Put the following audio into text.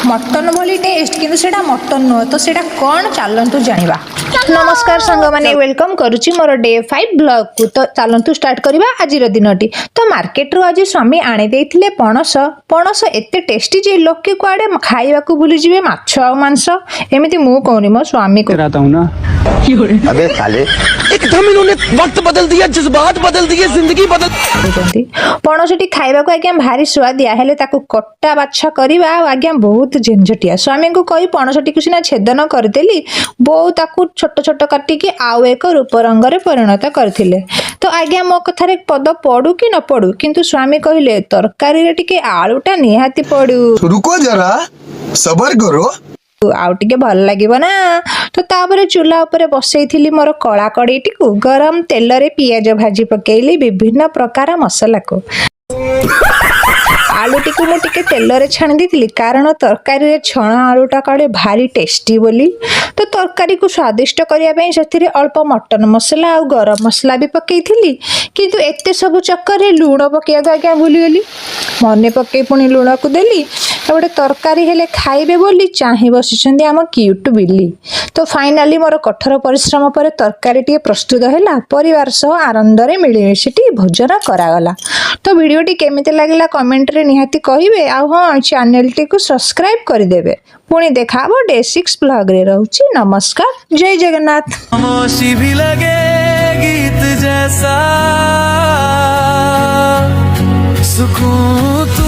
Mutton भली test किंतु सेटा मटन नुह तो सेटा कौन चलतु जानिबा। नमस्कार सांग माने वेलकम करुची मोर डे 5 ब्लॉग को। तो चलतु स्टार्ट करबा आज दिन तो मार्केट रो आज स्वामी आने देथिले पणस पणस एते टेस्टी जे लोक के कुआडे खाइबा को भूली जिवे माछ आ मांस एमिति मु कहनी मो स्वामी को रहता हूं ना। अबे साले एकदम इन्होंने वक्त बदल दिया, जज्बात बदल दिए, जिंदगी बदल। पणसटी खाइबा को आज्ञा भारी स्वादिया हेले ताकू कट्टा बाछा करबा आज्ञा बहुत झंझटिया। स्वामी को कही पणसटी को सिना छेदन करदेली बो ताकू छोट छोट काटिकी आउ एक रूप रंग रे परिणत करथिले। तो आज्ञा मो कथारे पद पड़ू कि न पड़ू किंतु स्वामी कहिले तरकारी रे टिके आलूटा निहाती पड़ू। रुको जरा सबर करो आउ टिके भल लागिबो ना। तो तापरे चूल्हा उपरे बसैथिली मोर कला कड़ईटी को गरम तेल रे पियाज भाजी पकेइली विभिन्न प्रकार मसला को आलूटी को मुझे तेल रे छाणी देती कारण तरकारी रे छण आलूटा काले भारी टेस्टी बोली। तो तरकारी को स्वादिष्ट करने से अल्प मटन मसला और गरम मसला भी पकई किंतु एते सब चक्कर लुण पकड़ा आज्ञा भूलीगली मन पकई पुणी लुण को देली गोटे तरकारी हेले खाइबे बोली चाहि बसिଛନ୍ତି आम क्यूट बिल्ली। तो फाइनाली मोर कठोर परिश्रम पर तरकारी टी प्रस्तुत है परिवार सह आनंद रे मिलीमिशी भोजन करागला। तो वीडियोटी केमिति लागला कमेंट रे निहाती कहिबे आ हां चैनल टी को सब्सक्राइब कर देबे। पुणी देखाबो डे 6 ब्लॉग रे रहउची। नमस्कार जय जगन्नाथ। खामोशी भी लगे गीत जैसा सुकून